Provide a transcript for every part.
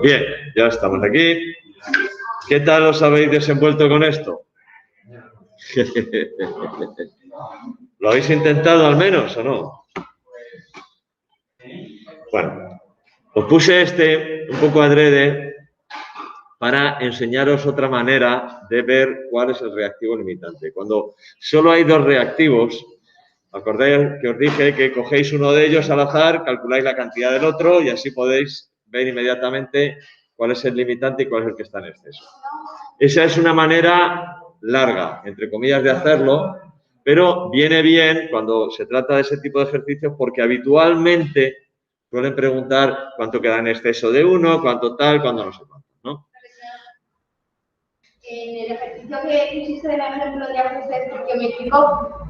Bien, ya estamos aquí. ¿Qué tal os habéis desenvuelto con esto? ¿Lo habéis intentado al menos o no? Bueno, os puse un poco adrede para enseñaros otra manera de ver cuál es el reactivo limitante. Cuando solo hay dos reactivos, acordáis que os dije que cogéis uno de ellos al azar, calculáis la cantidad del otro y así podéis ver inmediatamente cuál es el limitante y cuál es el que está en exceso. Esa es una manera larga, entre comillas, de hacerlo, pero viene bien cuando se trata de ese tipo de ejercicios porque habitualmente suelen preguntar cuánto queda en exceso de uno, cuánto tal, cuánto no sé cuánto, ¿no? En el ejercicio que hiciste del ejemplo de ajuste geométrico,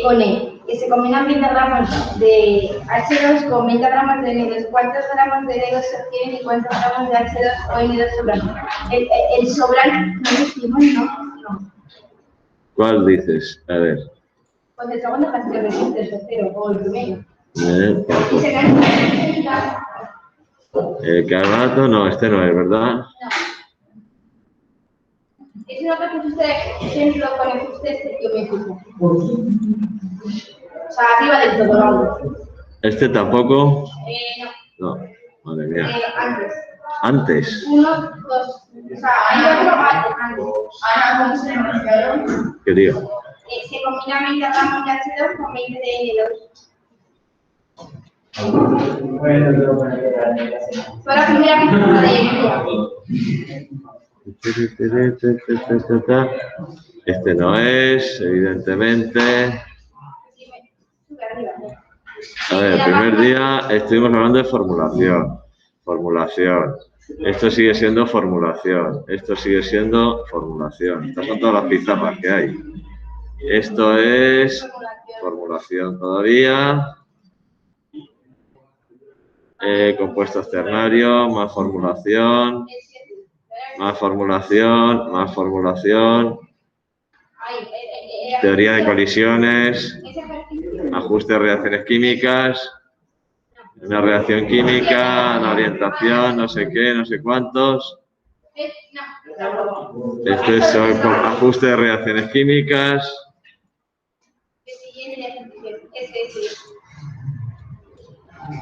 pone que se combinan 20 gramos de H2 con 20 gramos de N2. ¿Cuántos gramos de N2 se obtienen y cuántos gramos de H2 o N2 sobran? El sobran no lo decimos, no. ¿Cuál dices? A ver. Pues el segundo ejercicio que hiciste, el tercero o el primero. El carbonato, no, este no es, ¿verdad? No. Es uno que pusiste ejemplo con el ajuste geométrico. O sea, arriba del todo, vamos. ¿Este tampoco? No. No, madre mía. Antes. ¿Antes? 1, 2. O sea, hay otro antes. Ahora, ¿cómo se llama? ¿Qué digo? Se combina 20 gramos de H2 con 20 de N2. Fue la primera víctima de Este no es, evidentemente. A ver, el primer día estuvimos hablando de formulación. Formulación. Esto sigue siendo formulación. Esto sigue siendo formulación. Estas son todas las pizarras que hay. Esto es formulación todavía. Compuestos ternarios, más formulación. Más formulación, más formulación. Teoría de colisiones. Ajuste de reacciones químicas. Una reacción química, una orientación, no sé qué, no sé cuántos. Este es el ajuste de reacciones químicas.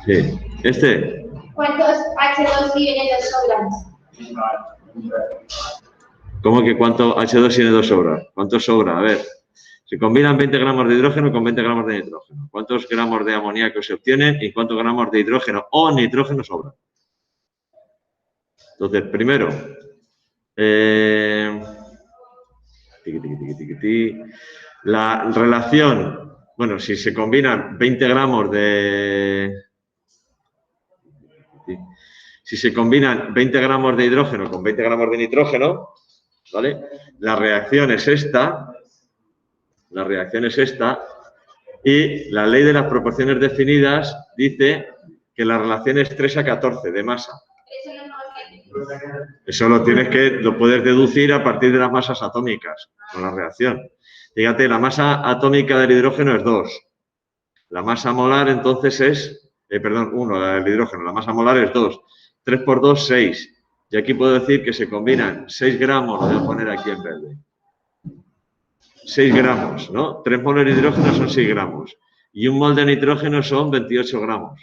Sí. ¿Este? ¿Cuántos H2 y N2 sobran? ¿Cómo que cuánto H2 y N2 sobra? ¿Cuánto sobra? A ver. Se combinan 20 gramos de hidrógeno con 20 gramos de nitrógeno. ¿Cuántos gramos de amoníaco se obtienen y cuántos gramos de hidrógeno o nitrógeno sobran? Entonces, primero, la relación, bueno, si se combinan 20 gramos de... Si se combinan 20 gramos de hidrógeno con 20 gramos de nitrógeno, ¿vale? La reacción es esta. La reacción es esta. Y la ley de las proporciones definidas dice que la relación es 3:14 de masa. Eso lo puedes deducir a partir de las masas atómicas con la reacción. Fíjate, la masa atómica del hidrógeno es 2. La masa molar entonces es, 1, la del hidrógeno, la masa molar es 2. 3 por 2, 6. Y aquí puedo decir que se combinan 6 gramos, lo voy a poner aquí en verde. 6 gramos, ¿no? 3 moles de hidrógeno son 6 gramos. Y un mol de nitrógeno son 28 gramos.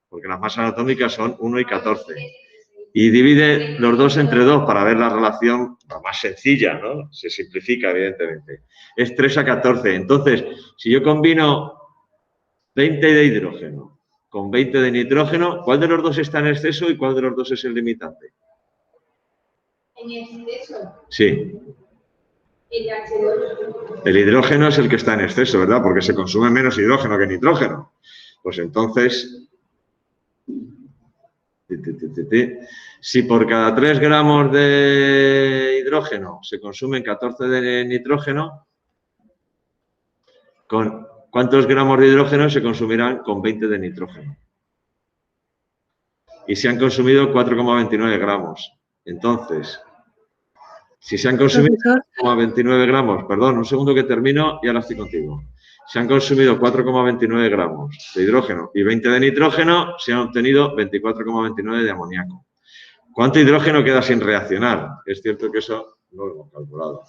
Porque las masas atómicas son 1 y 14. Y divide los dos entre 2 para ver la relación más sencilla, ¿no? Se simplifica, evidentemente. Es 3:14. Entonces, si yo combino 20 de hidrógeno con 20 de nitrógeno, ¿cuál de los dos está en exceso y cuál de los dos es el limitante? ¿En exceso? Sí. El H2. El hidrógeno es el que está en exceso, ¿verdad? Porque se consume menos hidrógeno que nitrógeno. Pues entonces... Si por cada 3 gramos de hidrógeno se consumen 14 de nitrógeno, ¿con cuántos gramos de hidrógeno se consumirán con 20 de nitrógeno? Y se han consumido 4,29 gramos. Entonces, si se han consumido 4,29 gramos, perdón, un segundo que termino y ahora estoy contigo. Se han consumido 4,29 gramos de hidrógeno y 20 de nitrógeno, se han obtenido 24,29 de amoníaco. ¿Cuánto hidrógeno queda sin reaccionar? Es cierto que eso no lo hemos calculado.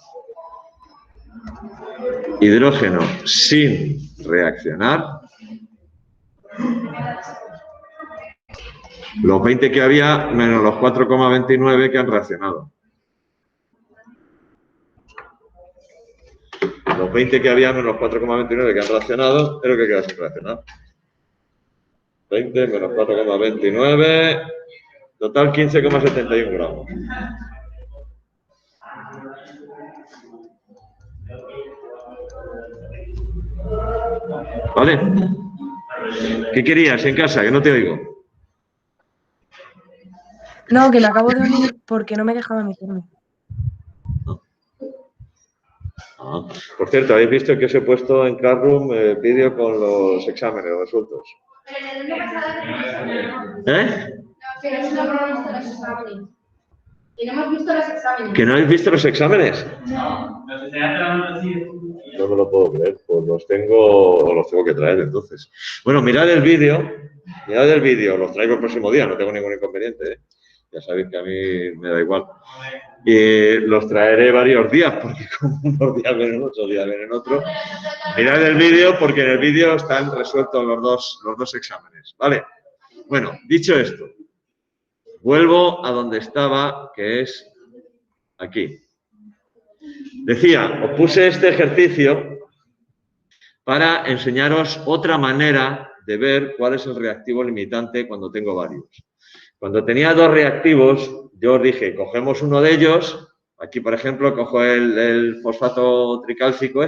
Hidrógeno sin reaccionar. Los 20 que había menos los 4,29 que han reaccionado. Los 20 que había menos los 4,29 que han reaccionado es lo que queda sin reaccionar. 20 menos 4,29, total 15,71 gramos. ¿Vale? ¿Qué querías en casa? Que no te oigo. No, que lo acabo de unir porque no me dejaba meterme. Por cierto, habéis visto que os he puesto en Classroom vídeo con los exámenes, los resultados. ¿Eh? Que no hemos visto los exámenes. Que no hemos visto los exámenes. ¿Que no habéis visto los exámenes? No. No me lo puedo creer, pues los tengo que traer entonces. Bueno, mirad el vídeo, los traigo el próximo día, no tengo ningún inconveniente, ¿eh? Ya sabéis que a mí me da igual. Y los traeré varios días, porque como unos días vienen otros días vienen otros. Mirad el vídeo, porque en el vídeo están resueltos los dos exámenes, ¿vale? Bueno, dicho esto, vuelvo a donde estaba, que es aquí. Decía, os puse este ejercicio para enseñaros otra manera de ver cuál es el reactivo limitante cuando tengo varios. Cuando tenía dos reactivos, yo os dije, cogemos uno de ellos, aquí por ejemplo cojo el fosfato tricálcico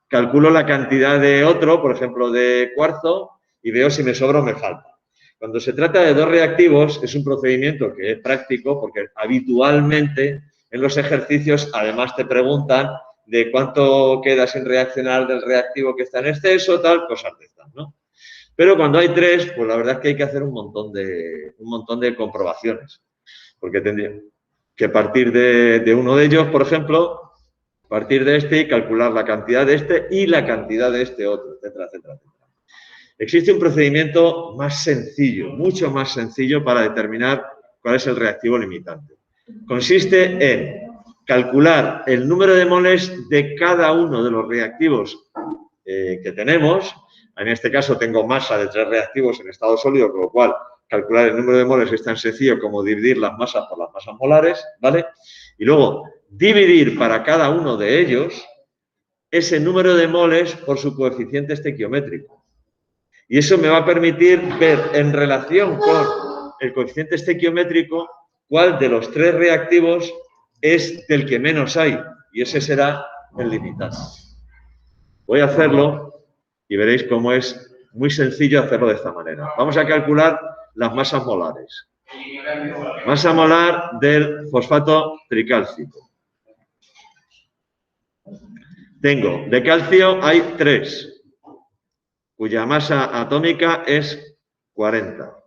calculo la cantidad de otro, por ejemplo de cuarzo, y veo si me sobra o me falta. Cuando se trata de dos reactivos es un procedimiento que es práctico porque habitualmente en los ejercicios además te preguntan de cuánto queda sin reaccionar del reactivo que está en exceso, tal, cosas de estas, ¿no? Pero cuando hay tres, pues la verdad es que hay que hacer un montón de comprobaciones. Porque tendría que partir de uno de ellos, por ejemplo, partir de este y calcular la cantidad de este y la cantidad de este otro, etcétera, etcétera, etcétera. Existe un procedimiento más sencillo, mucho más sencillo para determinar cuál es el reactivo limitante. Consiste en calcular el número de moles de cada uno de los reactivos que tenemos. En este caso tengo masa de 3 reactivos en estado sólido, con lo cual calcular el número de moles es tan sencillo como dividir las masas por las masas molares, ¿vale? Y luego dividir para cada uno de ellos ese número de moles por su coeficiente estequiométrico. Y eso me va a permitir ver en relación con el coeficiente estequiométrico cuál de los 3 reactivos es del que menos hay. Y ese será el limitante. Voy a hacerlo y veréis cómo es muy sencillo hacerlo de esta manera. Vamos a calcular las masas molares. Masa molar del fosfato tricálcico. Tengo, de calcio hay 3, cuya masa atómica es 40.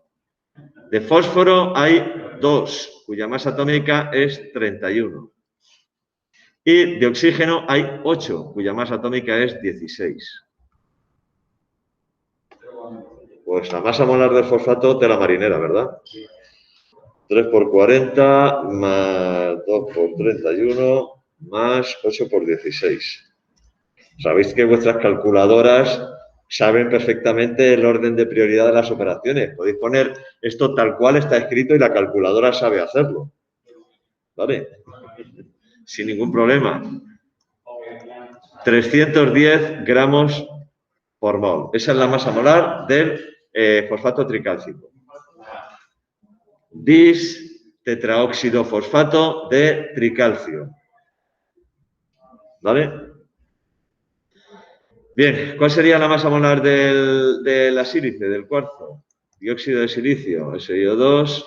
De fósforo hay 2, cuya masa atómica es 31. Y de oxígeno hay 8, cuya masa atómica es 16. Pues la masa molar del fosfato tela marinera, ¿verdad? 3 por 40 más 2 por 31 más 8 por 16. Sabéis que vuestras calculadoras saben perfectamente el orden de prioridad de las operaciones. Podéis poner esto tal cual está escrito y la calculadora sabe hacerlo. ¿Vale? Sin ningún problema. 310 gramos por mol. Esa es la masa molar del fosfato tricálcico. Tetraóxido fosfato de tricalcio. ¿Vale? Bien, ¿cuál sería la masa molar de la sílice, del cuarzo? Dióxido de silicio, SiO2.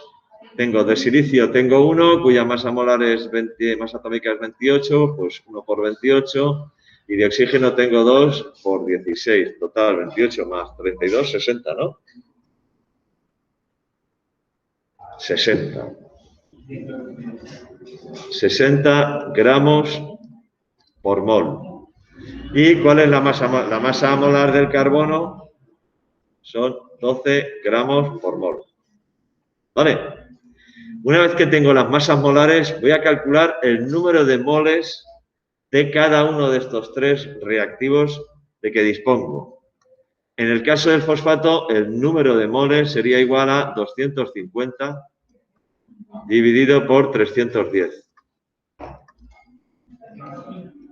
Tengo de silicio, tengo 1, cuya masa molar es masa atómica es 28, pues 1 por 28. Y de oxígeno tengo 2 por 16. Total, 28 más 32, 60, ¿no? 60. 60 gramos por mol. ¿Y cuál es la masa molar del carbono? Son 12 gramos por mol. ¿Vale? Una vez que tengo las masas molares, voy a calcular el número de moles de cada uno de estos tres reactivos de que dispongo. En el caso del fosfato, el número de moles sería igual a 250 dividido por 310.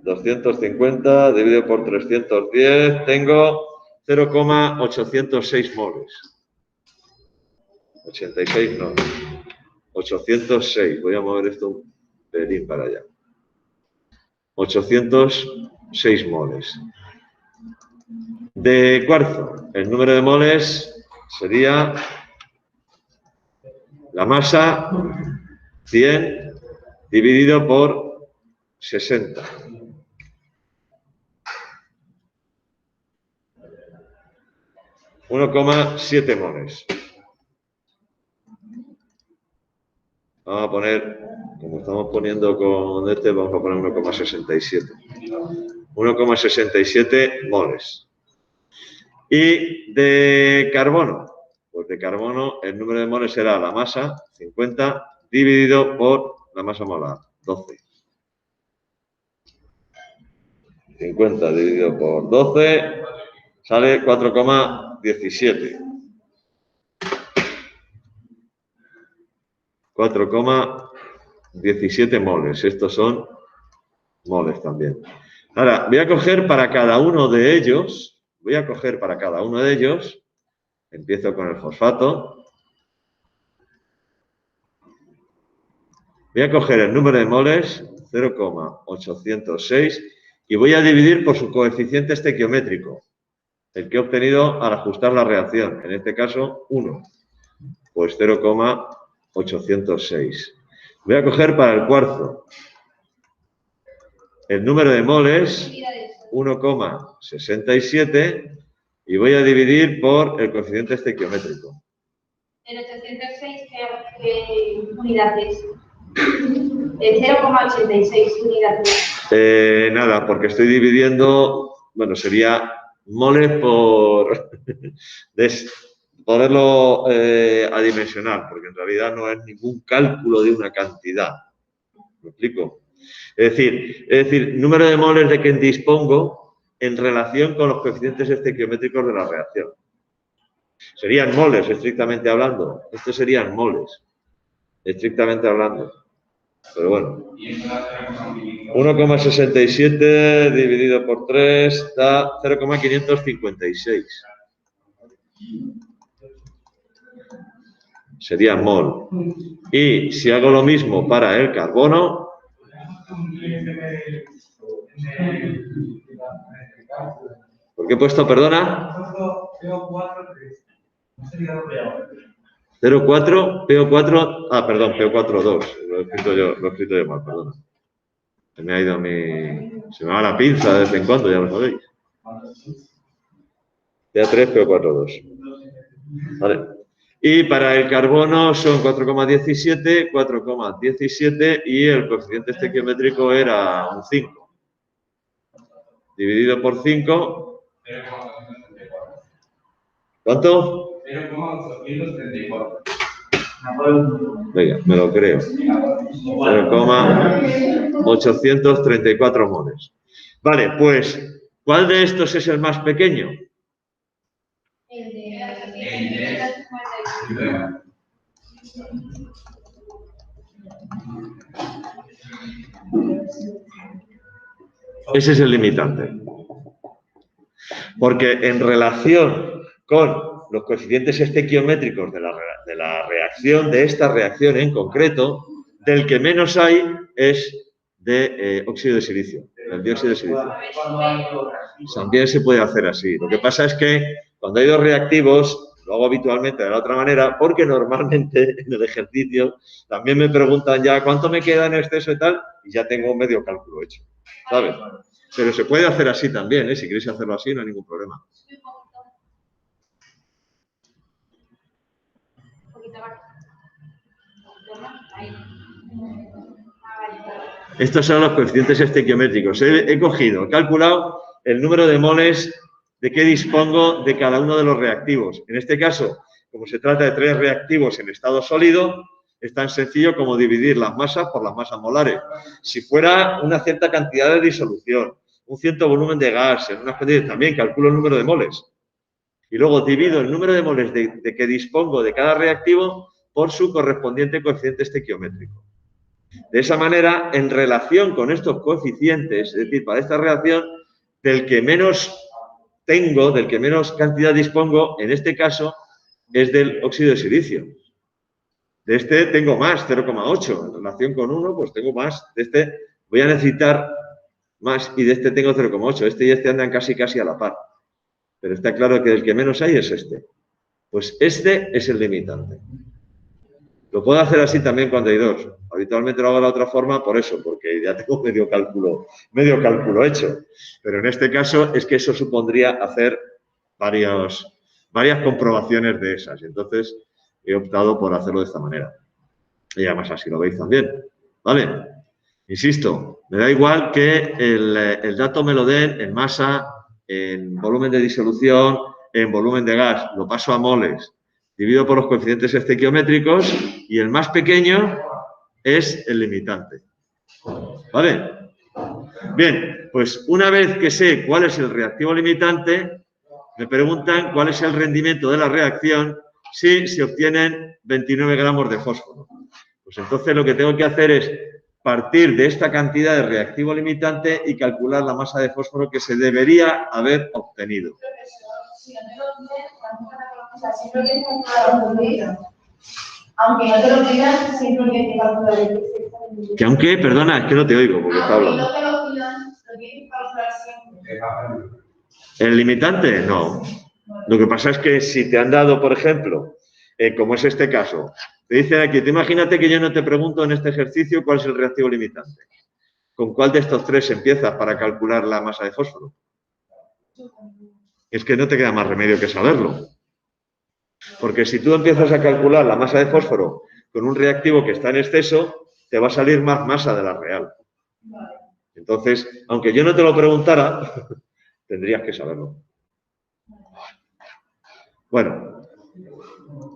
250 dividido por 310, tengo 0,806 moles. 86 no, 806. Voy a mover esto un pelín para allá. 806 moles. De cuarzo, el número de moles sería la masa 100 dividido por 60. 1,7 moles. Vamos a poner, como estamos poniendo con este, vamos a poner 1,67. 1,67 moles. Y de carbono, pues de carbono el número de moles será la masa, 50, dividido por la masa molar, 12. 50 dividido por 12 sale 4,17. 4,17 moles. Estos son moles también. Ahora, voy a coger para cada uno de ellos, empiezo con el fosfato. Voy a coger el número de moles, 0,806, y voy a dividir por su coeficiente estequiométrico, el que he obtenido al ajustar la reacción. En este caso, 1. Pues 0,806. Voy a coger para el cuarzo el número de moles, 1,67, y voy a dividir por el coeficiente estequiométrico. ¿El 806 qué unidad es? El 0,86 unidades. Nada, porque estoy dividiendo, bueno, sería moles por poderlo adimensionar, porque en realidad no es ningún cálculo de una cantidad. ¿Me explico? Es decir, número de moles de que dispongo en relación con los coeficientes estequiométricos de la reacción. Serían moles, estrictamente hablando. Estos serían moles, estrictamente hablando. Pero bueno. 1,67 dividido por 3 da 0,556. Sería mol. Y si hago lo mismo para el carbono, ¿por qué he puesto, perdona? 0,4, PO4, perdón, PO4,2. Lo he escrito yo mal, perdona. Se me ha ido se me va la pinza de vez en cuando, ya lo sabéis. PA3, PO4,2. Vale. Y para el carbono son 4,17, 4,17 y el coeficiente estequiométrico era un 5. Dividido por 5. ¿Cuánto? 0,834. Venga, me lo creo. 0,834 moles. Vale, pues, ¿cuál de estos es el más pequeño? El de Ese es el limitante. Porque en relación con los coeficientes estequiométricos de la reacción, de esta reacción en concreto, del que menos hay es de óxido de silicio, del dióxido de silicio. También se puede hacer así. Lo que pasa es que cuando hay dos reactivos, lo hago habitualmente de la otra manera, porque normalmente en el ejercicio también me preguntan ya cuánto me queda en exceso y tal, y ya tengo un medio cálculo hecho, ¿sabes? Pero se puede hacer así también, si queréis hacerlo así no hay ningún problema. Estos son los coeficientes estequiométricos. He calculado el número de moles de que dispongo de cada uno de los reactivos. En este caso, como se trata de 3 reactivos en estado sólido, Es tan sencillo como dividir las masas por las masas molares. Si fuera una cierta cantidad de disolución, un cierto volumen de gas, en unas condiciones también calculo el número de moles. Y luego divido el número de moles de que dispongo de cada reactivo por su correspondiente coeficiente estequiométrico. De esa manera, en relación con estos coeficientes, es decir, para esta reacción, del que menos tengo, del que menos cantidad dispongo, en este caso, es del óxido de silicio. De este tengo más, 0,8. En relación con 1, pues tengo más. De este voy a necesitar más y de este tengo 0,8. Este y este andan casi a la par. Pero está claro que el que menos hay es este. Pues este es el limitante. Lo puedo hacer así también cuando hay dos. Habitualmente lo hago de la otra forma por eso, porque ya tengo medio cálculo hecho. Pero en este caso es que eso supondría hacer varias comprobaciones de esas. Entonces he optado por hacerlo de esta manera. Y además así lo veis también. ¿Vale? Insisto, me da igual que el dato me lo den en masa, en volumen de disolución, en volumen de gas. Lo paso a moles. Divido por los coeficientes estequiométricos y el más pequeño es el limitante. ¿Vale? Bien, pues una vez que sé cuál es el reactivo limitante, me preguntan cuál es el rendimiento de la reacción si se obtienen 29 gramos de fósforo. Pues entonces lo que tengo que hacer es partir de esta cantidad de reactivo limitante y calcular la masa de fósforo que se debería haber obtenido. Aunque no te lo pidan, simplemente que calcular el Que aunque, perdona, es que no te oigo porque está hablando. no te lo pidan, lo tienes que calcular siempre. ¿El limitante? No. Lo que pasa es que si te han dado, por ejemplo, como es este caso, te dicen aquí, te imagínate que yo no te pregunto en este ejercicio cuál es el reactivo limitante. ¿Con cuál de estos tres empiezas para calcular la masa de fósforo? Es que no te queda más remedio que saberlo. Porque si tú empiezas a calcular la masa de fósforo con un reactivo que está en exceso, te va a salir más masa de la real. Entonces, aunque yo no te lo preguntara, tendrías que saberlo. Bueno,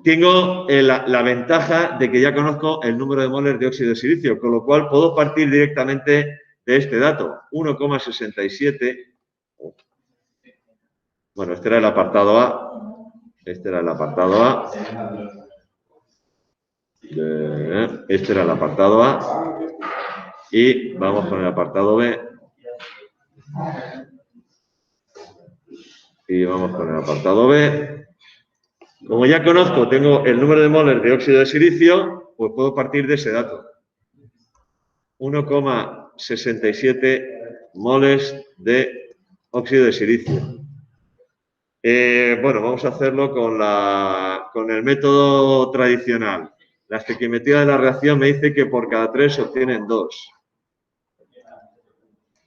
tengo la ventaja de que ya conozco el número de moles de óxido de silicio, con lo cual puedo partir directamente de este dato, 1,67. Bueno, este era el apartado A. Este era el apartado A. Este era el apartado A. Y vamos con el apartado B. Y vamos con el apartado B. Como ya conozco, tengo el número de moles de óxido de silicio, pues puedo partir de ese dato. 1,67 moles de óxido de silicio. Bueno, vamos a hacerlo con el método tradicional. La estequiometría de la reacción me dice que por cada 3 se obtienen 2. Es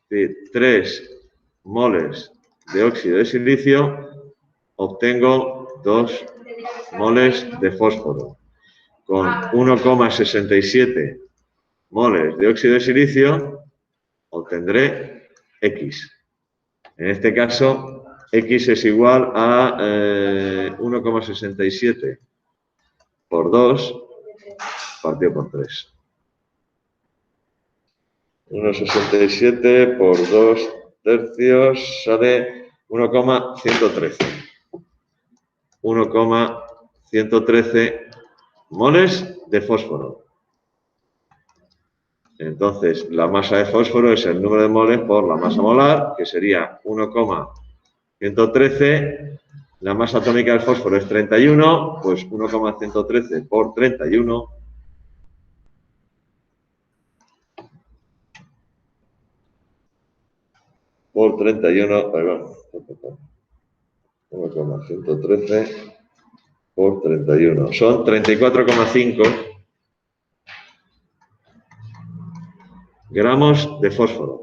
decir, 3 moles de óxido de silicio, obtengo 2 moles de fósforo. Con 1,67 moles de óxido de silicio, obtendré X. En este caso, X es igual a 1,67 por 2 partido por 3. 1,67 por 2 tercios sale 1,113. 1,113 moles de fósforo. Entonces, la masa de fósforo es el número de moles por la masa molar, que sería 1,113. La masa atómica del fósforo es 31, pues 1,113 por 31. Por 31, perdón. 1,113 por 31. Son 34,5 gramos de fósforo.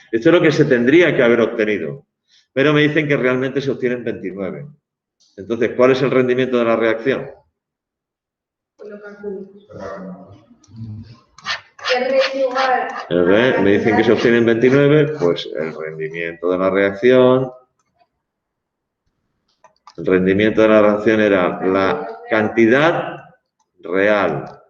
Esto es lo que se tendría que haber obtenido, pero me dicen que realmente se obtienen 29. Entonces, ¿cuál es el rendimiento de la reacción? Me dicen que se obtienen 29, pues el rendimiento de la reacción... El rendimiento de la reacción era la cantidad real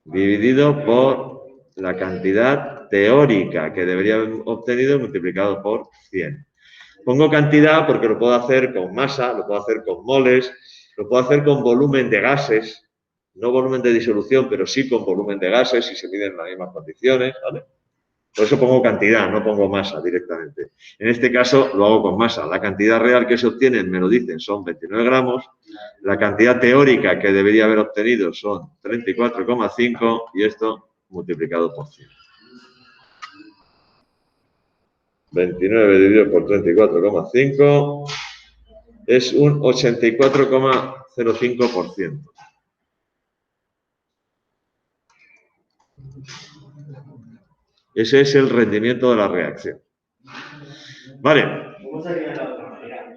dividido por la cantidad teórica que debería haber obtenido multiplicado por 100. Pongo cantidad porque lo puedo hacer con masa, lo puedo hacer con moles, lo puedo hacer con volumen de gases, no volumen de disolución, pero sí con volumen de gases si se miden en las mismas condiciones, ¿vale? Por eso pongo cantidad, no pongo masa directamente. En este caso lo hago con masa. La cantidad real que se obtiene, me lo dicen, son 29 gramos. La cantidad teórica que debería haber obtenido son 34,5 y esto multiplicado por 100. 29 dividido por 34,5 es un 84,05%. Ese es el rendimiento de la reacción. Vale.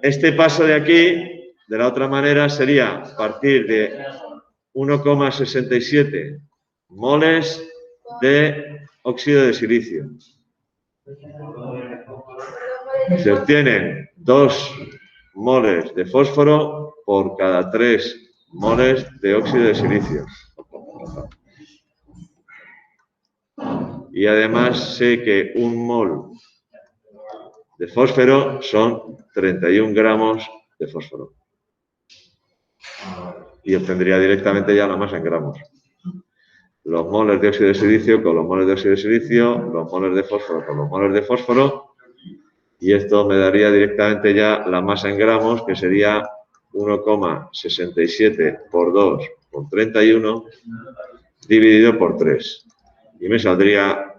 Este paso de aquí, de la otra manera, sería partir de 1,67 moles de óxido de silicio. Se obtienen 2 moles de fósforo por cada 3 moles de óxido de silicio. Y además sé que 1 mol de fósforo son 31 gramos de fósforo. Y obtendría directamente ya la masa en gramos. Los moles de óxido de silicio con los moles de óxido de silicio, los moles de fósforo con los moles de fósforo. Y esto me daría directamente ya la masa en gramos, que sería 1,67 por 2 por 31 dividido por 3. Y me saldría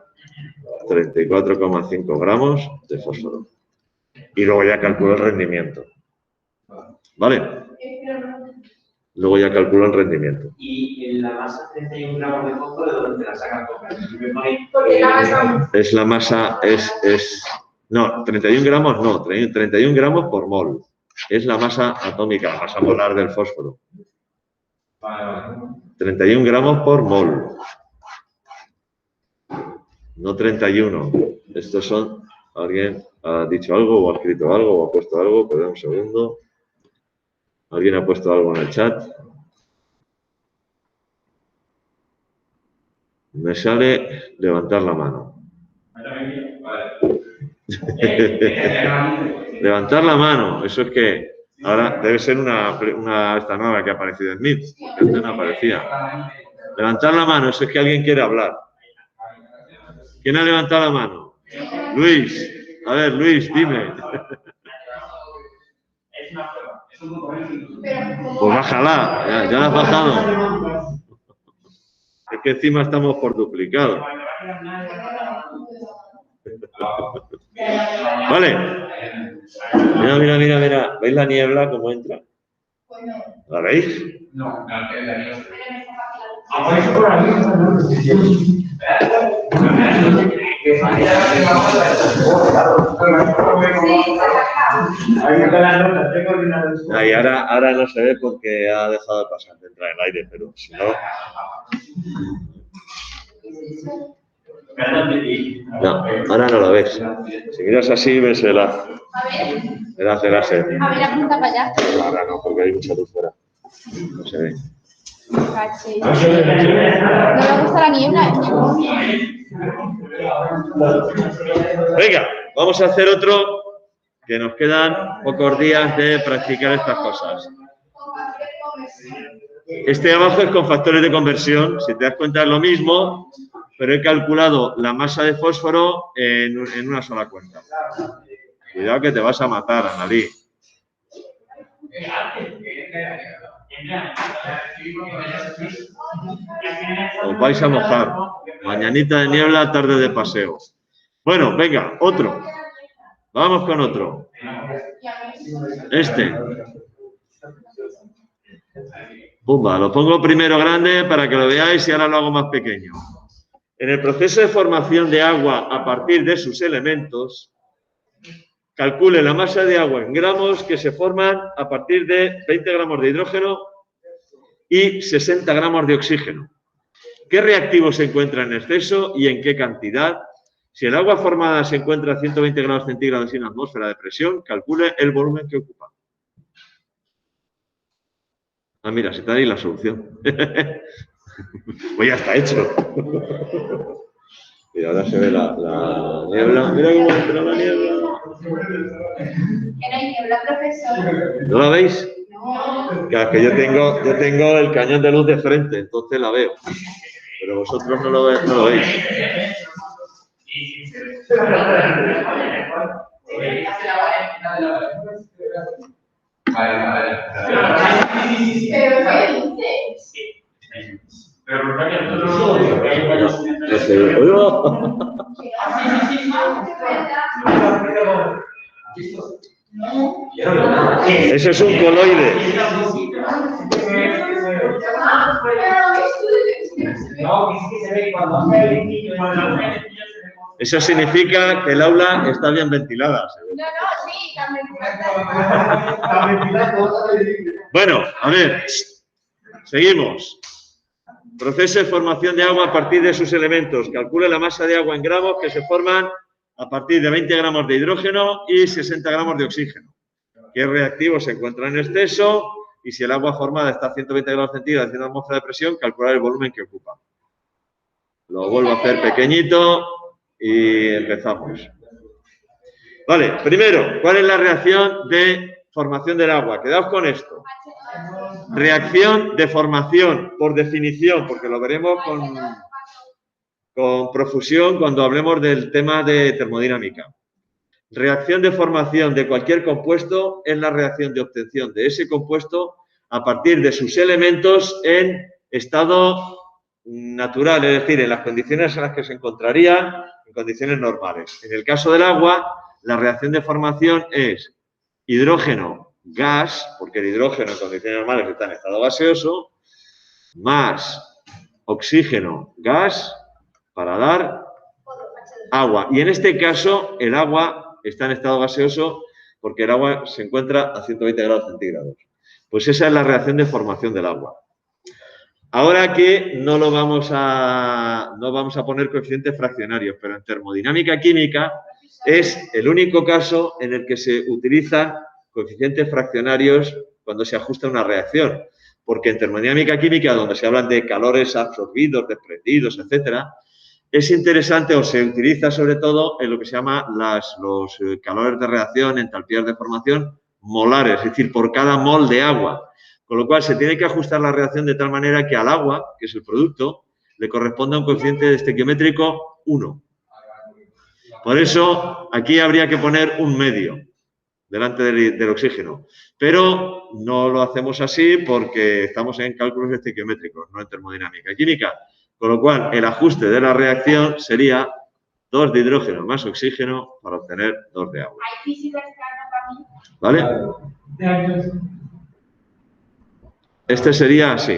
34,5 gramos de fósforo. Y luego ya calculo el rendimiento. ¿Vale? Luego ya calculo el rendimiento. Y en la masa 31 gramos de fósforo, ¿de dónde te la sacas? Porque la masa... Es la masa, no, 31 gramos no, 31 gramos por mol. Es la masa atómica, la masa molar del fósforo. 31 gramos por mol. No 31. Estos son... ¿Alguien ha dicho algo o ha escrito algo o ha puesto algo? Perdón un segundo. ¿Alguien ha puesto algo en el chat? Me sale levantar la mano. Levantar la mano, eso es que ahora debe ser esta nueva que ha aparecido en Meet, porque antes no aparecía. Levantar la mano, eso es que alguien quiere hablar. ¿Quién ha levantado la mano? Luis. A ver, Luis, dime. Pues bájala, ya la has bajado. Es que encima estamos por duplicado. Vale. Mira. ¿Veis la niebla cómo entra? ¿La veis? No, la niebla. Y ahora no se ve porque ha dejado de pasar, de entrar el aire, pero si no... No, ahora no lo ves. Si miras así, ves el haz. El haz de láser. A ver, apunta para allá. Ahora no, porque hay mucha luz fuera. No se ve. No me gusta la niebla. Venga, vamos a hacer otro, que nos quedan pocos días de practicar estas cosas. Este de abajo es con factores de conversión. Si te das cuenta es lo mismo, pero he calculado la masa de fósforo en una sola cuenta. Cuidado que te vas a matar, Analí. Os vais a mojar. Mañanita de niebla, tarde de paseo. Bueno, venga, otro. Vamos con otro. Este. Pumba, lo pongo primero grande para que lo veáis y ahora lo hago más pequeño. En el proceso de formación de agua a partir de sus elementos, calcule la masa de agua en gramos que se forman a partir de 20 gramos de hidrógeno y 60 gramos de oxígeno. ¿Qué reactivo se encuentra en exceso y en qué cantidad? Si el agua formada se encuentra a 120 grados centígrados y una atmósfera de presión, calcule el volumen que ocupa. Ah, mira, se te da ahí la solución. Pues ya está hecho. Y ahora se ve la niebla. Mira cómo entra la niebla. Que no hay niebla, profesor. ¿No la veis? No. Claro, que yo tengo el cañón de luz de frente, entonces la veo. Pero vosotros no lo veis. ¿Pero qué dices? No se ve. Eso es un coloide. Eso significa que el aula está bien ventilada. No, sí, también. Bueno, a ver, seguimos. Proceso de formación de agua a partir de sus elementos. Calcule la masa de agua en gramos que se forman a partir de 20 gramos de hidrógeno y 60 gramos de oxígeno. ¿Qué reactivos se encuentran en exceso? Y si el agua formada está a 120 grados centígrados haciendo atmósfera de presión, calcular el volumen que ocupa. Lo vuelvo a hacer pequeñito y empezamos. Vale, primero, ¿cuál es la reacción de formación del agua? Quedaos con esto. Reacción de formación, por definición, porque lo veremos con profusión cuando hablemos del tema de termodinámica. Reacción de formación de cualquier compuesto es la reacción de obtención de ese compuesto a partir de sus elementos en estado natural, es decir, en las condiciones en las que se encontraría en condiciones normales. En el caso del agua, la reacción de formación es hidrógeno, gas, porque el hidrógeno en condiciones normales está en estado gaseoso, más oxígeno, gas, para dar agua. Y en este caso, el agua está en estado gaseoso porque el agua se encuentra a 120 grados centígrados. Pues esa es la reacción de formación del agua. Ahora aquí no vamos a poner coeficientes fraccionarios, pero en termodinámica química es el único caso en el que se utilizan coeficientes fraccionarios cuando se ajusta una reacción. Porque en termodinámica química, donde se hablan de calores absorbidos, desprendidos, etcétera, es interesante o se utiliza sobre todo en lo que se llama los calores de reacción, entalpías de formación molares, es decir, por cada mol de agua. Con lo cual se tiene que ajustar la reacción de tal manera que al agua, que es el producto, le corresponda un coeficiente estequiométrico 1. Por eso aquí habría que poner un medio delante del oxígeno. Pero no lo hacemos así porque estamos en cálculos estequiométricos, no en termodinámica química. Con lo cual, el ajuste de la reacción sería 2 de hidrógeno más oxígeno para obtener 2 de agua. ¿Hay física externa también? ¿Vale? Este sería así.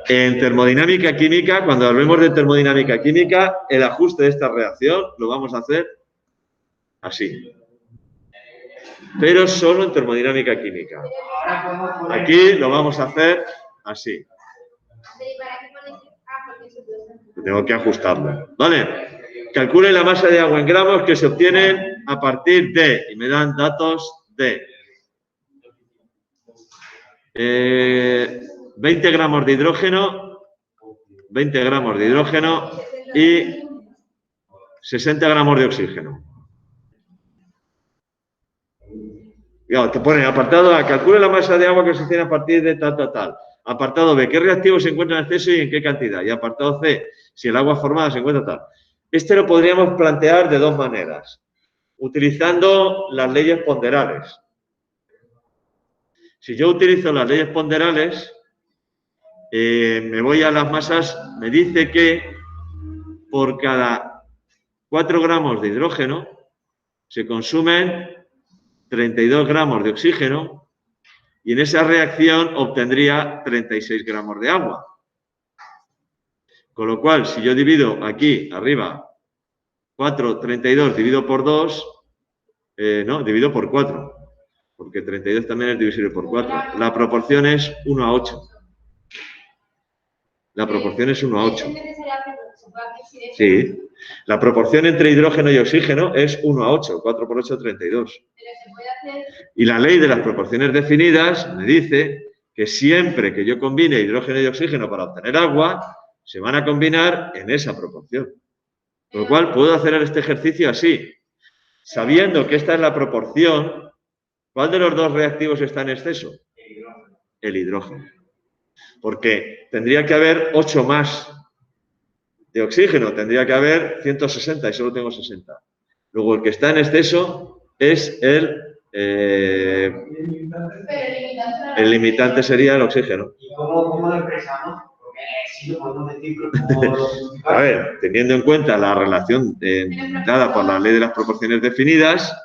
En termodinámica química, cuando hablemos de termodinámica química, el ajuste de esta reacción lo vamos a hacer así. Pero solo en termodinámica química. Aquí lo vamos a hacer así. Tengo que ajustarlo. ¿Vale? Calcule la masa de agua en gramos que se obtienen a partir de, y me dan datos de 20 gramos de hidrógeno, 20 gramos de hidrógeno y 60 gramos de oxígeno. Te pone apartado A, calcule la masa de agua que se obtiene a partir de tal. Apartado B, ¿qué reactivos se encuentran en exceso y en qué cantidad? Y apartado C, si el agua formada se encuentra tal. Este lo podríamos plantear de dos maneras, utilizando las leyes ponderales. Si yo utilizo las leyes ponderales, me voy a las masas, me dice que por cada 4 gramos de hidrógeno se consumen 32 gramos de oxígeno y en esa reacción obtendría 36 gramos de agua. Con lo cual, si yo divido aquí arriba 32 dividido por 2, divido por 4, porque 32 también es divisible por 4. La proporción es 1 a 8. La proporción es 1 a 8. Sí. La proporción entre hidrógeno y oxígeno es 1 a 8. 4 por 8, 32. Y la ley de las proporciones definidas me dice que siempre que yo combine hidrógeno y oxígeno para obtener agua, se van a combinar en esa proporción. Con lo cual, puedo hacer este ejercicio así. Sabiendo que esta es la proporción, ¿cuál de los dos reactivos está en exceso? El hidrógeno. Porque tendría que haber 8 más de oxígeno, tendría que haber 160 y solo tengo 60. Luego, el que está en exceso es el limitante sería el oxígeno. ¿Y cómo lo expresamos? Porque sí lo podemos decir, pero A ver, teniendo en cuenta la relación dada por la ley de las proporciones definidas,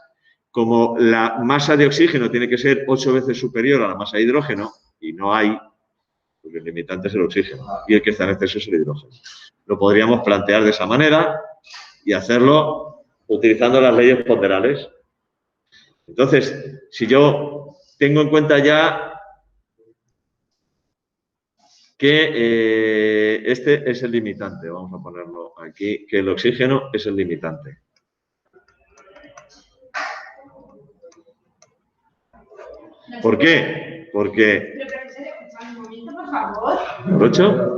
como la masa de oxígeno tiene que ser 8 veces superior a la masa de hidrógeno, y no hay, porque el limitante es el oxígeno, y el que está en exceso es el hidrógeno. Lo podríamos plantear de esa manera y hacerlo utilizando las leyes ponderales. Entonces, si yo tengo en cuenta ya que este es el limitante, vamos a ponerlo aquí, que el oxígeno es el limitante. ¿Por qué? Porque... Pero profesor, escuchad un momento, por favor. ¿8?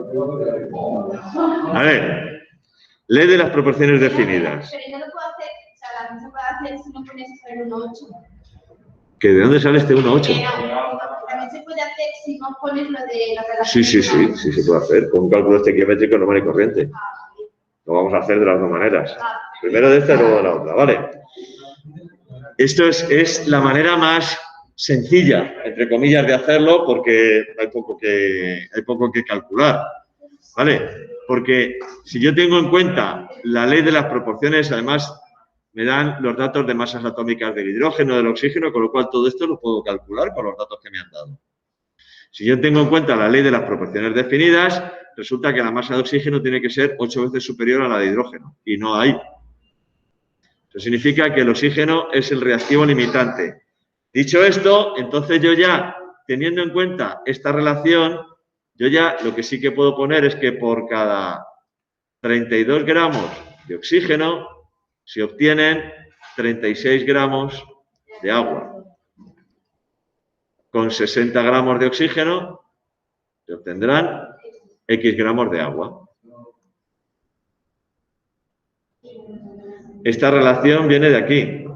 A ver, ley de las proporciones definidas. Pero no lo puedo hacer, o sea, no se puede hacer si no pones el 1,8. ¿Que de dónde sale este 1,8? También se puede hacer si no pones lo de la relación. Sí se puede hacer. Con un cálculo estequiométrico normal y corriente. Lo vamos a hacer de las dos maneras. Primero de esta y luego de la otra, ¿vale? Esto es la manera más sencilla, entre comillas, de hacerlo porque hay poco que calcular, ¿vale? Porque si yo tengo en cuenta la ley de las proporciones, además me dan los datos de masas atómicas del hidrógeno, del oxígeno, con lo cual todo esto lo puedo calcular con los datos que me han dado. Si yo tengo en cuenta la ley de las proporciones definidas, resulta que la masa de oxígeno tiene que ser 8 veces superior a la de hidrógeno, y no hay. Eso significa que el oxígeno es el reactivo limitante. Dicho esto, entonces yo ya, teniendo en cuenta esta relación, yo ya lo que sí que puedo poner es que por cada 32 gramos de oxígeno se obtienen 36 gramos de agua. Con 60 gramos de oxígeno se obtendrán X gramos de agua. Esta relación viene de aquí.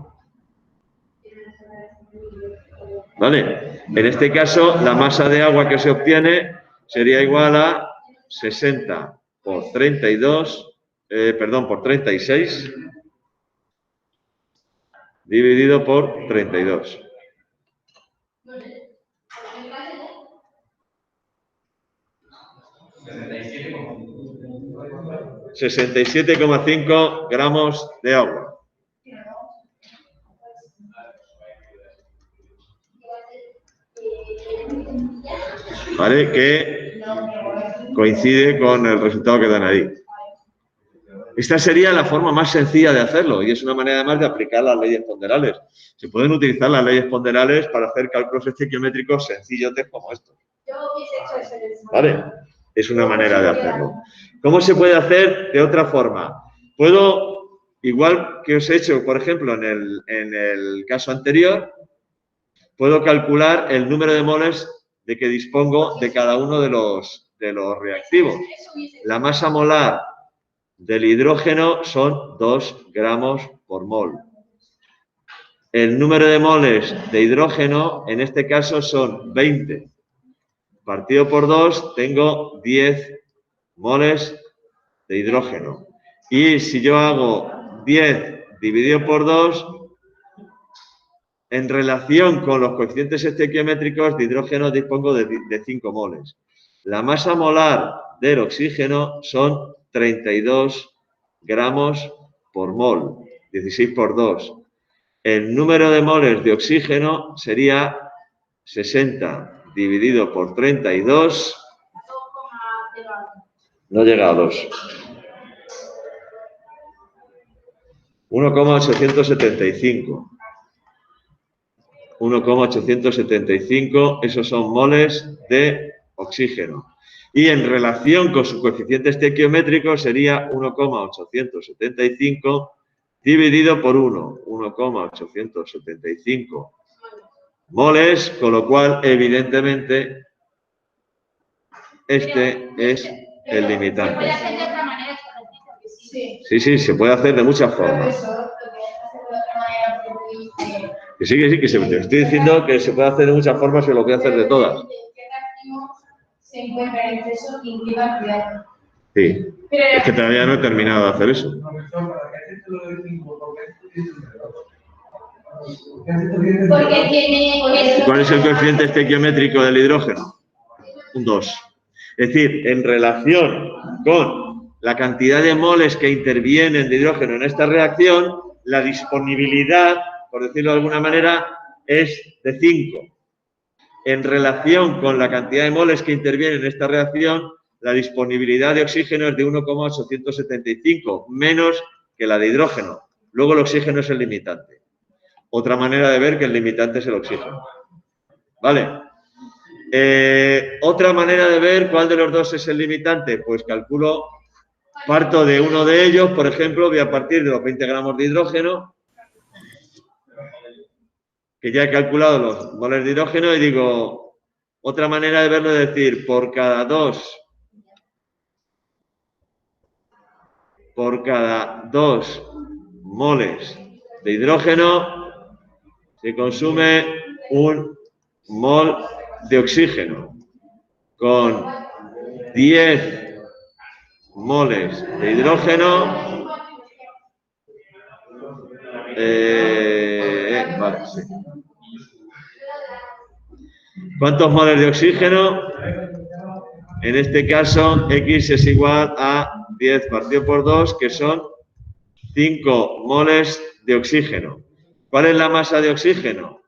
¿Vale? En este caso, la masa de agua que se obtiene sería igual a 60 por 32, por 36, dividido por 32. 67,5 gramos de agua. ¿Vale? Que coincide con el resultado que dan ahí. Esta sería la forma más sencilla de hacerlo y es una manera además de aplicar las leyes ponderales. Se pueden utilizar las leyes ponderales para hacer cálculos estequiométricos sencillos como estos. Yo hubiese hecho eso en el examen. ¿Vale? Es una manera de hacerlo. ¿Cómo se puede hacer de otra forma? Puedo, igual que os he hecho, por ejemplo, en el caso anterior, puedo calcular el número de moles de que dispongo de cada uno de los reactivos. La masa molar del hidrógeno son 2 gramos por mol. El número de moles de hidrógeno, en este caso, son 20. Partido por 2, tengo 10 moles de hidrógeno. Y si yo hago 10 dividido por 2, en relación con los coeficientes estequiométricos de hidrógeno dispongo de 5 moles. La masa molar del oxígeno son 32 gramos por mol, 16 por 2. El número de moles de oxígeno sería 60 dividido por 32. No llega a 2. 1,875. 1,875, esos son moles de oxígeno. Y en relación con su coeficiente estequiométrico sería 1,875 dividido por 1. 1,875 moles, con lo cual, evidentemente, este es el Se limitante. puede hacer de otra manera, sí. Sí, se puede hacer de muchas formas. Profesor, lo podrías hacer de otra manera, porque dice... Que sí, que te estoy diciendo que se puede hacer de muchas formas y lo voy a hacer de todas. ¿Qué reactivos se encuentra en exceso y implica cuidado? Sí, es que todavía no he terminado de hacer eso. Porque tiene... ¿Cuál es el coeficiente estequiométrico del hidrógeno? Un 2. Es decir, en relación con la cantidad de moles que intervienen de hidrógeno en esta reacción, la disponibilidad, por decirlo de alguna manera, es de 5. En relación con la cantidad de moles que intervienen en esta reacción, la disponibilidad de oxígeno es de 1,875, menos que la de hidrógeno. Luego el oxígeno es el limitante. Otra manera de ver que el limitante es el oxígeno. ¿Vale? Otra manera de ver cuál de los dos es el limitante, pues calculo, parto de uno de ellos, por ejemplo, voy a partir de los 20 gramos de hidrógeno, que ya he calculado los moles de hidrógeno y digo, otra manera de verlo es decir, por cada 2 moles de hidrógeno se consume un mol de oxígeno. Con 10 moles de hidrógeno, vale, sí. ¿Cuántos moles de oxígeno? En este caso, X es igual a 10 partido por 2, que son 5 moles de oxígeno. ¿Cuál es la masa de oxígeno?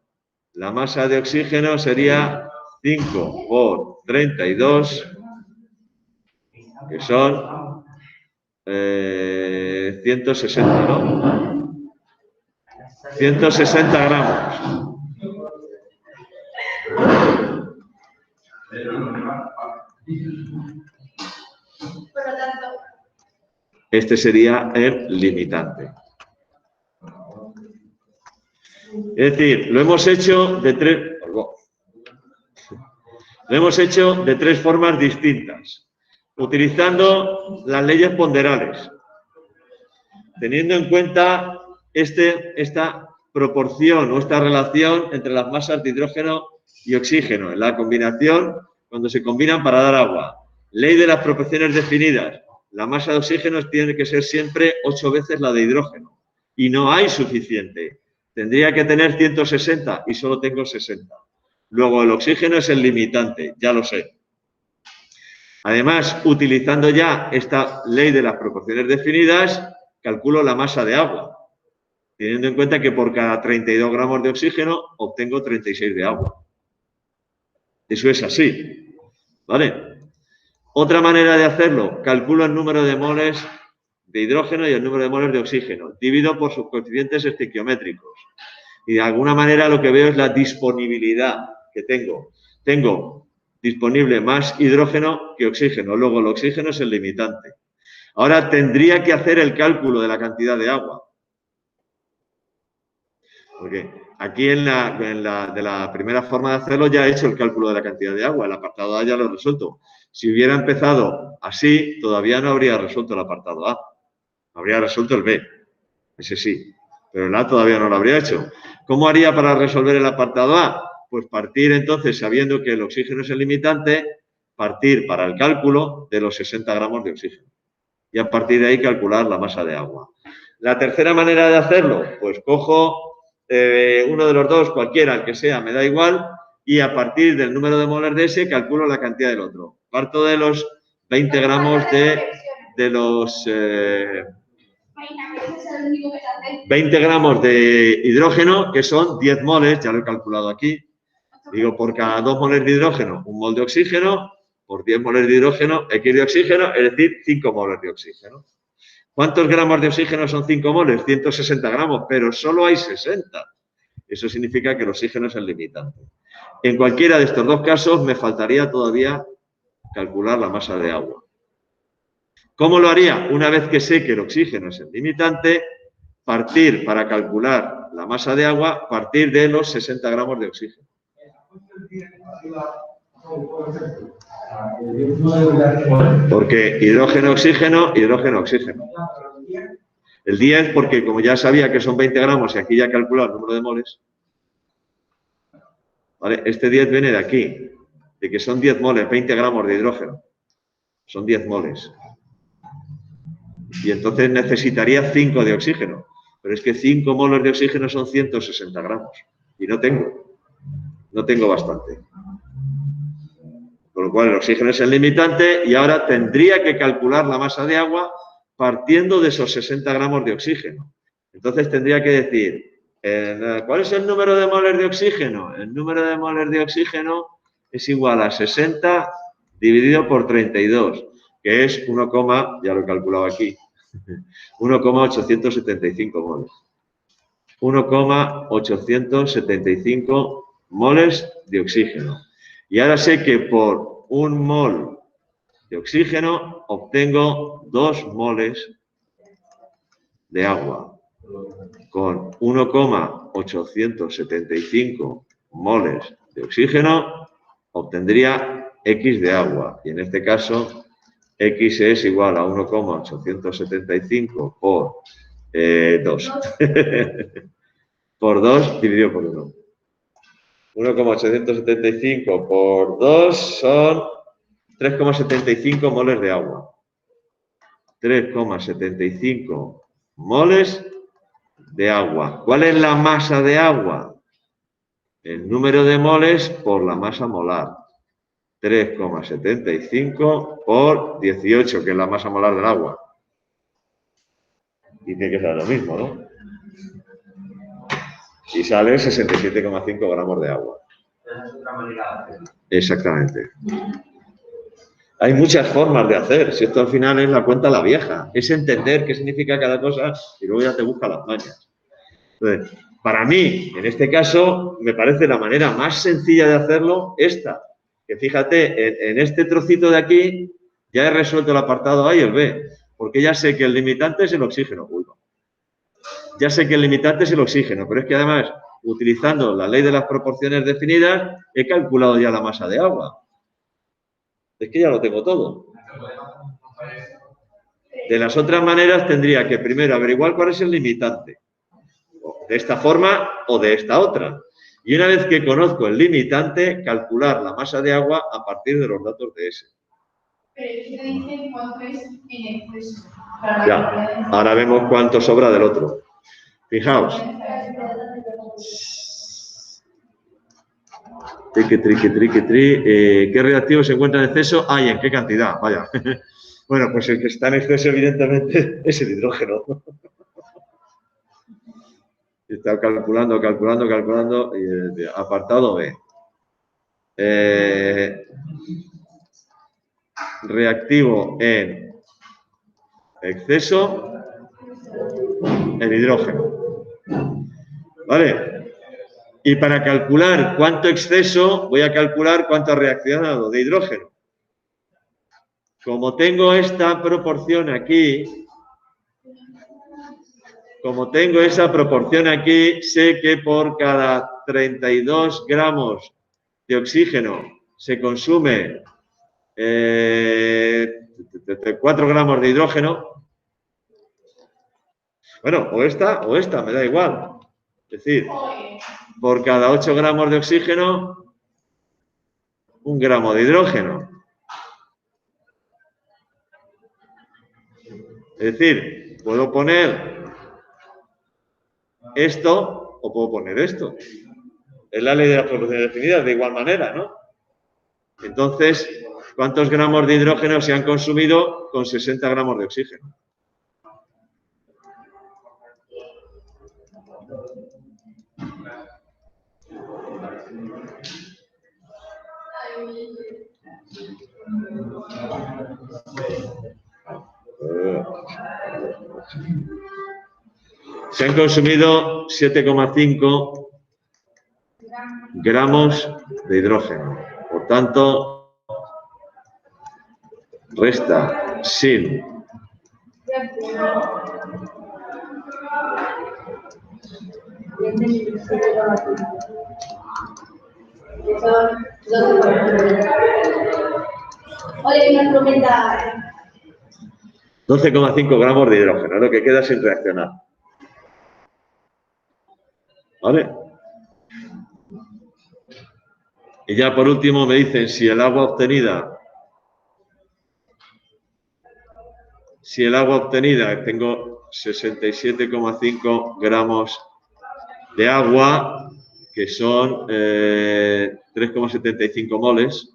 La masa de oxígeno sería 5 por 32, que son 160, ¿no? 160 gramos. Por lo tanto, Este sería el limitante. Es decir, lo hemos hecho de tres formas distintas, utilizando las leyes ponderales, teniendo en cuenta esta proporción o esta relación entre las masas de hidrógeno y oxígeno, en la combinación, cuando se combinan para dar agua. Ley de las proporciones definidas. La masa de oxígeno tiene que ser siempre 8 veces la de hidrógeno. Y no hay suficiente. Tendría que tener 160 y solo tengo 60. Luego, el oxígeno es el limitante, ya lo sé. Además, utilizando ya esta ley de las proporciones definidas, calculo la masa de agua, teniendo en cuenta que por cada 32 gramos de oxígeno obtengo 36 de agua. Eso es así, ¿vale? Otra manera de hacerlo, calculo el número de moles de hidrógeno y el número de moles de oxígeno, divido por sus coeficientes estequiométricos. Y de alguna manera lo que veo es la disponibilidad que tengo. Tengo disponible más hidrógeno que oxígeno, luego el oxígeno es el limitante. Ahora tendría que hacer el cálculo de la cantidad de agua. Porque aquí de la primera forma de hacerlo ya he hecho el cálculo de la cantidad de agua, el apartado A ya lo he resuelto. Si hubiera empezado así, todavía no habría resuelto el apartado A. Habría resuelto el B, ese sí, pero el A todavía no lo habría hecho. ¿Cómo haría para resolver el apartado A? Pues partir entonces, sabiendo que el oxígeno es el limitante, partir para el cálculo de los 60 gramos de oxígeno. Y a partir de ahí calcular la masa de agua. La tercera manera de hacerlo, pues cojo uno de los dos, cualquiera, el que sea, me da igual, y a partir del número de moles de ese calculo la cantidad del otro. Parto de los 20 gramos de los 20 gramos de hidrógeno, que son 10 moles, ya lo he calculado aquí. Digo, por cada 2 moles de hidrógeno, 1 mol de oxígeno, por 10 moles de hidrógeno, X de oxígeno, es decir, 5 moles de oxígeno. ¿Cuántos gramos de oxígeno son 5 moles? 160 gramos, pero solo hay 60. Eso significa que el oxígeno es el limitante. En cualquiera de estos dos casos me faltaría todavía calcular la masa de agua. ¿Cómo lo haría? Una vez que sé que el oxígeno es el limitante, partir para calcular la masa de agua, partir de los 60 gramos de oxígeno. Porque hidrógeno, oxígeno, hidrógeno, oxígeno. El 10 porque como ya sabía que son 20 gramos y aquí ya he calculado el número de moles, ¿vale? Este 10 viene de aquí, de que son 10 moles, 20 gramos de hidrógeno. Son 10 moles. Y entonces necesitaría 5 de oxígeno. Pero es que 5 moles de oxígeno son 160 gramos. Y no tengo bastante. Con lo cual el oxígeno es el limitante y ahora tendría que calcular la masa de agua partiendo de esos 60 gramos de oxígeno. Entonces tendría que decir, ¿cuál es el número de moles de oxígeno? El número de moles de oxígeno es igual a 60 dividido por 32, que es 1, ya lo he calculado aquí, 1,875 moles. 1,875 moles de oxígeno. Y ahora sé que por 1 mol de oxígeno obtengo 2 moles de agua. Con 1,875 moles de oxígeno obtendría X de agua. Y en este caso, X es igual a 1,875 por 2. Por 2 dividido por 1. 1,875 por 2 son 3,75 moles de agua. 3,75 moles de agua. ¿Cuál es la masa de agua? El número de moles por la masa molar. 3,75 por 18, que es la masa molar del agua. Y tiene que ser lo mismo, ¿no? Y sale 67,5 gramos de agua. Exactamente. Hay muchas formas de hacer. Si esto al final es la cuenta la vieja. Es entender qué significa cada cosa y luego ya te busca las mañas. Entonces, para mí, en este caso, me parece la manera más sencilla de hacerlo esta. Que fíjate, en este trocito de aquí ya he resuelto el apartado A y el B. Porque ya sé que el limitante es el oxígeno. Uy, no. Ya sé que el limitante es el oxígeno, pero es que además, utilizando la ley de las proporciones definidas, he calculado ya la masa de agua. Es que ya lo tengo todo. De las otras maneras tendría que primero averiguar cuál es el limitante. De esta forma o de esta otra. Y una vez que conozco el limitante, calcular la masa de agua a partir de los datos de ese. Pero eso dice cuánto es en exceso. Ya, ahora vemos cuánto sobra del otro. Fijaos. ¿Qué reactivo se encuentra en exceso? ¿Y en qué cantidad? Vaya. Bueno, pues el que está en exceso, evidentemente, es el hidrógeno. Está calculando. Y apartado B. Reactivo en exceso, el hidrógeno. ¿Vale? Y para calcular cuánto exceso, voy a calcular cuánto ha reaccionado de hidrógeno. Como tengo esta proporción aquí, sé que por cada 32 gramos de oxígeno se consume 4 gramos de hidrógeno. Bueno, o esta, me da igual. Es decir, por cada 8 gramos de oxígeno, 1 gramo de hidrógeno. Es decir, puedo poner esto o puedo poner esto. Es la ley de las proporciones definidas, de igual manera, ¿no? Entonces, ¿cuántos gramos de hidrógeno se han consumido con 60 gramos de oxígeno? Se han consumido 7,5 gramos de hidrógeno. Por tanto, resta sin Oye, nos comenta. 12,5 gramos de hidrógeno, lo que queda sin reaccionar. ¿Vale? Y ya por último me dicen si el agua obtenida, tengo 67,5 gramos de agua, que son 3,75 moles.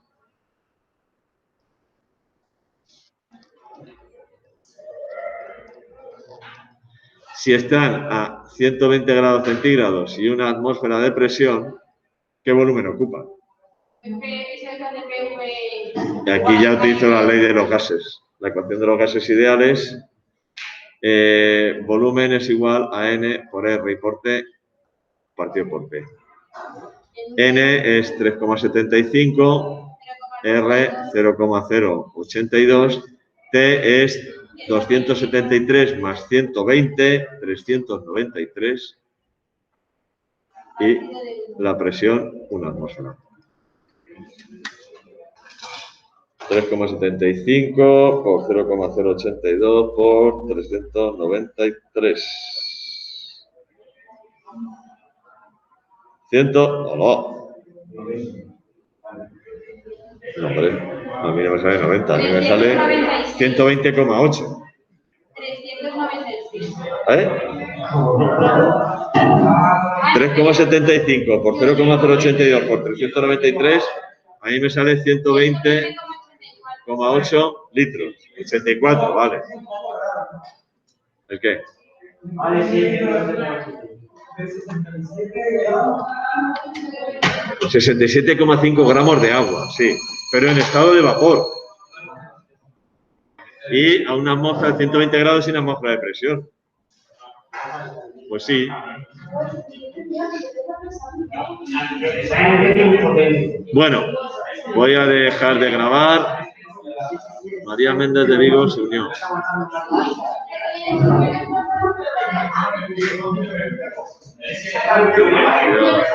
Si están a 120 grados centígrados y una atmósfera de presión, ¿qué volumen ocupan? Y aquí ya utilizo la ley de los gases. La ecuación de los gases ideales, volumen es igual a N por R y por T partido por P. N es 3,75, R 0,082, T es 273 más 120, 393 y la presión, una atmósfera. 3,75 por 0,082 por 393. 100, no. No, hombre, a mí no me sale 90, a mí me sale 120,8. 396. ¿Eh? 3,75 por 0,082 por 393, a mí me sale 120,8 litros. 84, vale. ¿El qué? 67,5 gramos de agua, sí, pero en estado de vapor. Y a una atmósfera de 120 grados sin atmósfera de presión. Pues sí. Bueno, voy a dejar de grabar. María Méndez de Vigo se unió. Adiós.